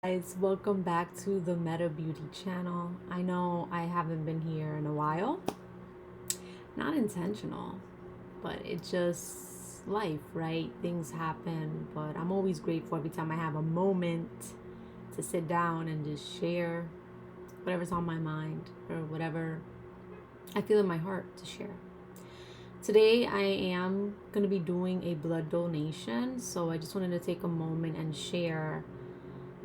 Guys, welcome back to the Meta Beauty channel. I know I haven't been here in a while. Not intentional, but it's just life, right? Things happen, but I'm always grateful every time I have a moment to sit down and just share whatever's on my mind or whatever I feel in my heart to share. Today I am going to be doing a blood donation, so I just wanted to take a moment and share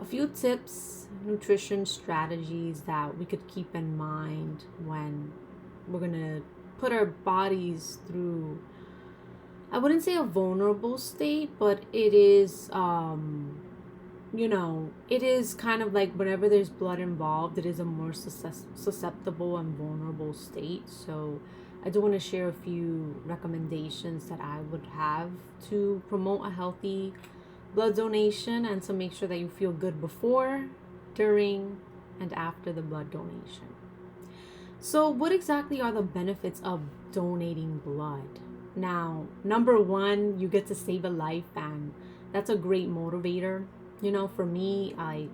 a few tips, nutrition strategies that we could keep in mind when we're gonna put our bodies through, I wouldn't say a vulnerable state, but it is, it is kind of like whenever there's blood involved, it is a more susceptible and vulnerable state. So I do want to share a few recommendations that I would have to promote a healthy blood donation and to make sure that you feel good before, during, and after the blood donation. So, what exactly are the benefits of donating blood? Now, number one, you get to save a life, and that's a great motivator. For me, I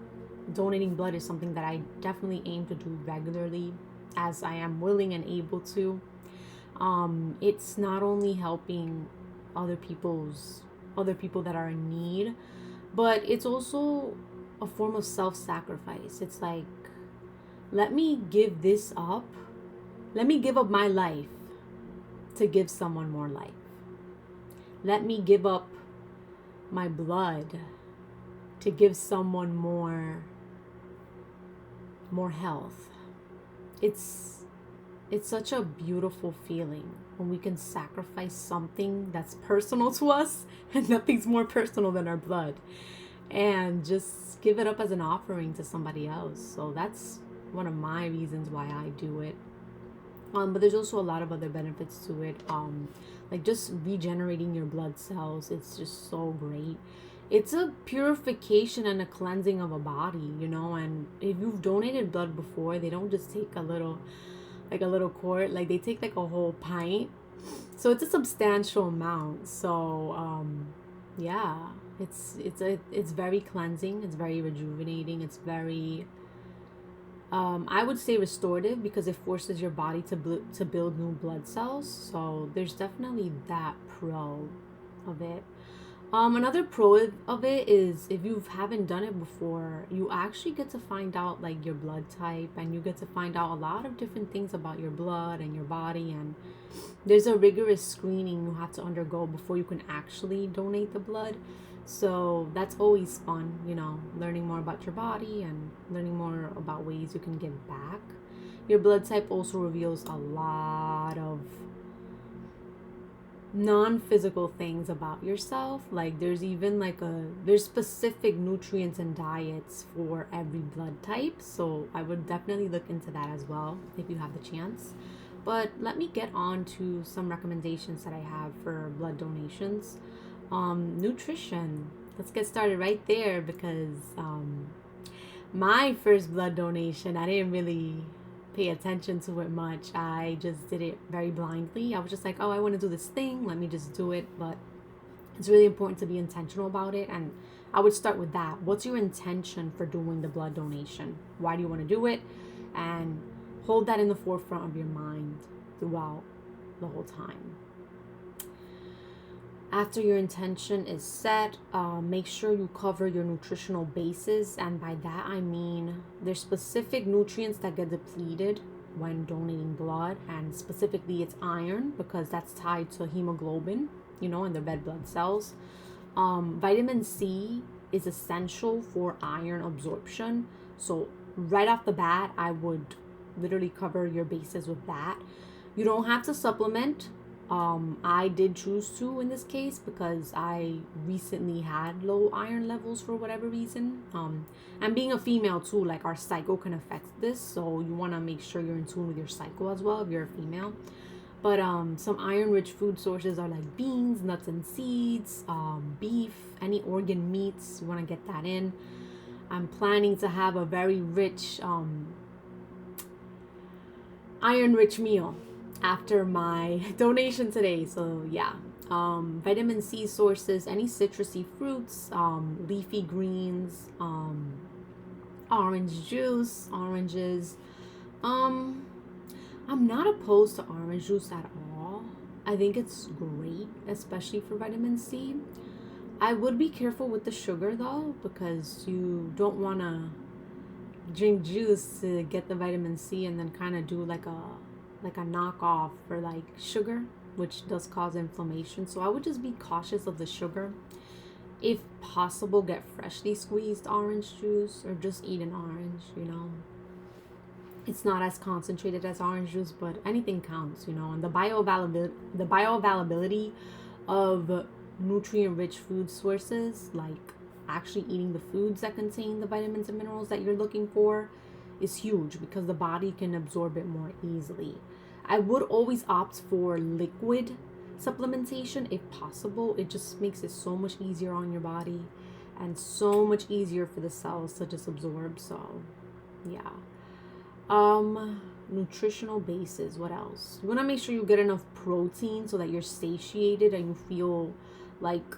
donating blood is something that I definitely aim to do regularly as I am willing and able to. It's not only helping other people's other people that are in need, but it's also a form of self-sacrifice. It's like, let me give this up. Let me give up my life to give someone more life. Let me give up my blood to give someone more health. It's such a beautiful feeling when we can sacrifice something that's personal to us, and nothing's more personal than our blood, and just give it up as an offering to somebody else. So that's one of my reasons why I do it. But there's also a lot of other benefits to it. Like just regenerating your blood cells. It's just so great. It's a purification and a cleansing of a body. And if you've donated blood before, they don't just take a little quart. Like they take like a whole pint. So it's a substantial amount. So yeah, it's very cleansing. It's very rejuvenating. It's very I would say restorative because it forces your body to build new blood cells. So there's definitely that pro of it. Another pro of it is if you haven't done it before, you actually get to find out like your blood type, and you get to find out a lot of different things about your blood and your body. And there's a rigorous screening you have to undergo before you can actually donate the blood. So that's always fun, learning more about your body and learning more about ways you can give back. Your blood type also reveals a lot of non-physical things about yourself. Like there's specific nutrients and diets for every blood type, so I would definitely look into that as well if you have the chance. But let me get on to some recommendations that I have for blood donations. Nutrition, let's get started right there because my first blood donation, I didn't really pay attention to it much. I just did it very blindly. I was just like, oh, I want to do this thing. Let me just do it. But it's really important to be intentional about it. And I would start with that. What's your intention for doing the blood donation? Why do you want to do it? And hold that in the forefront of your mind throughout the whole time. After your intention is set, make sure you cover your nutritional bases. And by that, I mean there's specific nutrients that get depleted when donating blood. And specifically, it's iron because that's tied to hemoglobin, in the red blood cells. Vitamin C is essential for iron absorption. So, right off the bat, I would literally cover your bases with that. You don't have to supplement. I did choose to in this case because I recently had low iron levels for whatever reason. And being a female too, like our cycle can affect this, so you want to make sure you're in tune with your cycle as well if you're a female. But some iron-rich food sources are like beans, nuts and seeds, beef, any organ meats. You want to get that in. I'm planning to have a very rich iron-rich meal after my donation today. So yeah, vitamin C sources, any citrusy fruits, leafy greens, Orange juice, oranges. Um, I'm not opposed to orange juice at all. I think it's great, especially for vitamin C. I would be careful with the sugar though, because you don't want to drink juice to get the vitamin C and then kind of do like a knockoff for like sugar, which does cause inflammation. So I would just be cautious of the sugar. If possible, get freshly squeezed orange juice or just eat an orange. It's not as concentrated as orange juice, but anything counts. And the bioavailability of nutrient rich food sources, like actually eating the foods that contain the vitamins and minerals that you're looking for, is huge because the body can absorb it more easily. I would always opt for liquid supplementation if possible. It just makes it so much easier on your body and so much easier for the cells to just absorb. So yeah. Nutritional bases. What else? You want to make sure you get enough protein so that you're satiated and you feel like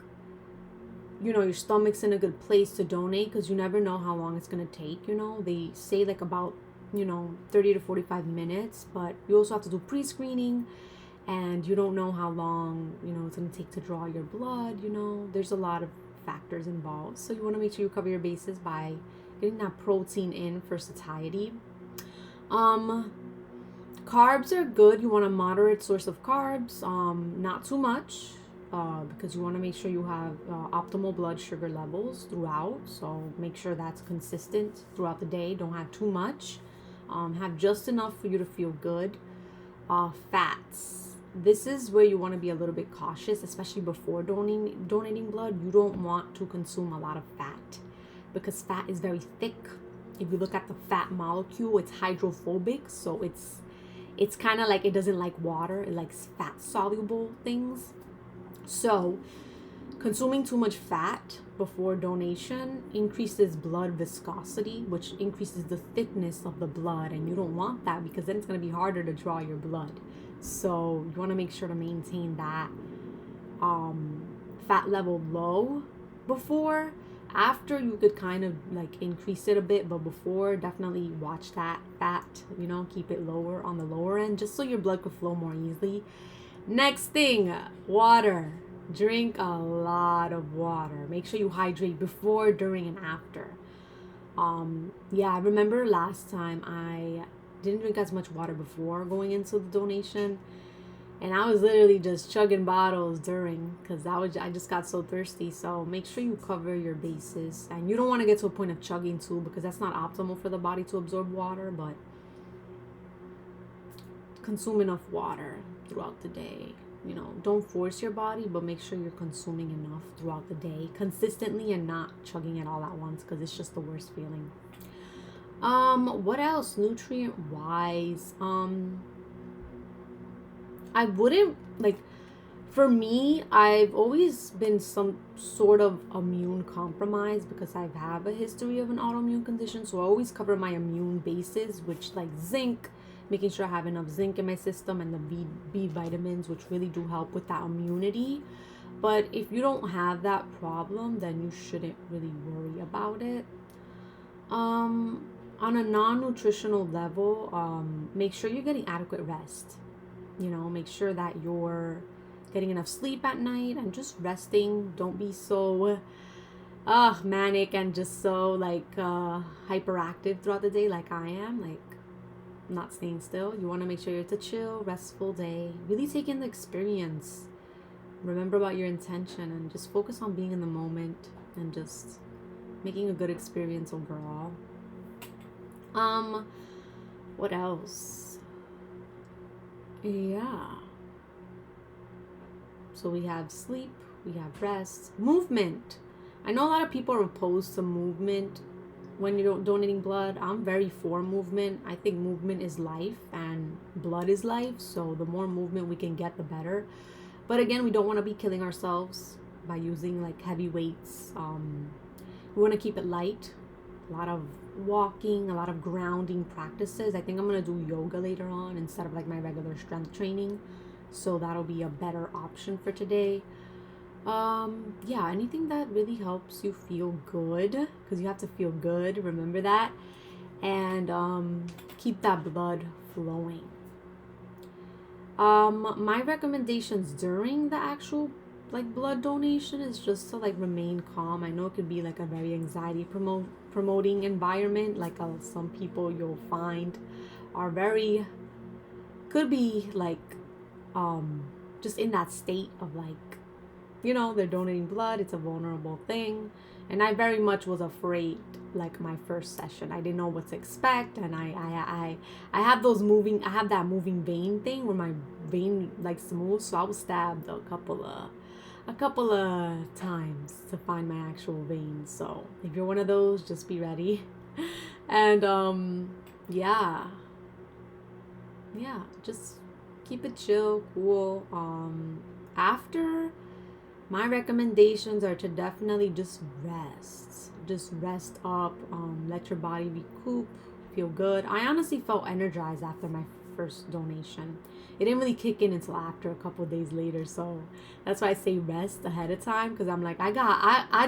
your stomach's in a good place to donate, because you never know how long it's going to take. They say like about 30 to 45 minutes, but you also have to do pre-screening, and you don't know how long it's going to take to draw your blood. There's a lot of factors involved, so you want to make sure you cover your bases by getting that protein in for satiety. Carbs are good. You want a moderate source of carbs, not too much, because you want to make sure you have optimal blood sugar levels throughout. So make sure that's consistent throughout the day. Don't have too much. Have just enough for you to feel good. Fats. This is where you want to be a little bit cautious, especially before donating blood. You don't want to consume a lot of fat because fat is very thick. If you look at the fat molecule, it's hydrophobic, so it's kind of like it doesn't like water. It likes fat soluble things. So consuming too much fat before donation increases blood viscosity, which increases the thickness of the blood, and you don't want that because then it's going to be harder to draw your blood. So you want to make sure to maintain that fat level low before. After, you could kind of like increase it a bit, but before, definitely watch that fat, keep it lower on the lower end, just so your blood could flow more easily. Next thing, water. Drink a lot of water. Make sure you hydrate before, during, and after. I remember last time I didn't drink as much water before going into the donation, and I was literally just chugging bottles during, because I just got so thirsty. So make sure you cover your bases, and you don't want to get to a point of chugging too, because that's not optimal for the body to absorb water. But consume enough water throughout the day. Don't force your body, but make sure you're consuming enough throughout the day consistently and not chugging it all at once, because it's just the worst feeling. What else? Nutrient wise, I wouldn't for me, I've always been some sort of immune compromised because I have a history of an autoimmune condition. So I always cover my immune bases, which like zinc, making sure I have enough zinc in my system, and the B vitamins, which really do help with that immunity. But if you don't have that problem, then you shouldn't really worry about it. On a non-nutritional level, make sure you're getting adequate rest. Make sure that you're getting enough sleep at night and just resting. Don't be so manic and just so hyperactive throughout the day like I am. Not staying still. You want to make sure it's a chill, restful day. Really take in the experience. Remember about your intention and just focus on being in the moment and just making a good experience overall. What else? Yeah. So we have sleep, we have rest, movement. I know a lot of people are opposed to movement when you're donating blood. I'm very for movement. I think movement is life and blood is life. So the more movement we can get, the better. But again, we don't want to be killing ourselves by using heavy weights. We want to keep it light. A lot of walking, a lot of grounding practices. I think I'm going to do yoga later on instead of my regular strength training. So that'll be a better option for today. Yeah, anything that really helps you feel good, because you have to feel good, remember that, and keep that blood flowing. My recommendations during the actual like blood donation is just to like remain calm. I know it could be like a very anxiety promoting environment. Like some people you'll find are very could be like um just in that state of like, they're donating blood. It's a vulnerable thing, and I very much was afraid. Like my first session, I didn't know what to expect, and I have those moving. I have that moving vein thing where my vein likes to move. So I was stabbed a couple of times to find my actual veins. So if you're one of those, just be ready. And yeah, yeah, just keep it chill, cool. After, my recommendations are to definitely just rest. Just rest up, let your body recoup, feel good. I honestly felt energized after my first donation. It didn't really kick in until after a couple of days later, so that's why I say rest ahead of time, because I'm like, I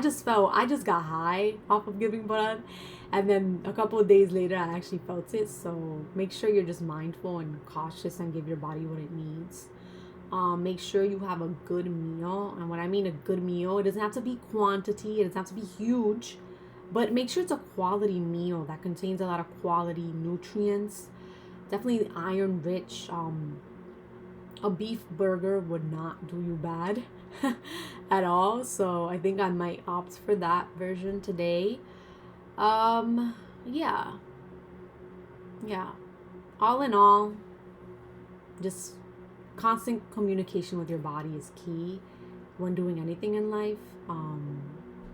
just got high off of giving blood, and then a couple of days later I actually felt it. So make sure you're just mindful and cautious and give your body what it needs. Make sure you have a good meal. And when I mean a good meal, it doesn't have to be quantity, it doesn't have to be huge, but make sure it's a quality meal that contains a lot of quality nutrients. Definitely iron rich. A beef burger would not do you bad at all. So I think I might opt for that version today. Um, yeah, yeah. All in all, just constant communication with your body is key when doing anything in life.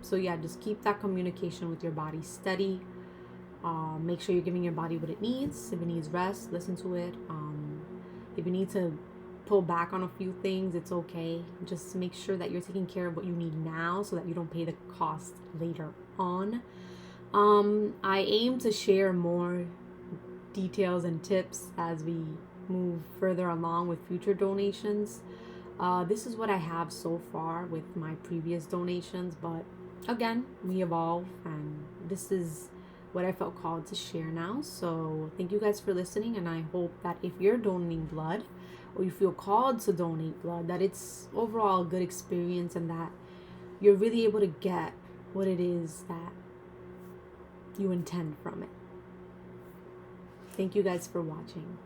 So yeah, just keep that communication with your body steady. Make sure you're giving your body what it needs. If it needs rest, listen to it. If you need to pull back on a few things, it's okay. Just make sure that you're taking care of what you need now so that you don't pay the cost later on. I aim to share more details and tips as we move further along with future donations. This is what I have so far with my previous donations, but again, we evolve, and this is what I felt called to share now. So, thank you guys for listening, and I hope that if you're donating blood or you feel called to donate blood, that it's overall a good experience and that you're really able to get what it is that you intend from it. Thank you guys for watching.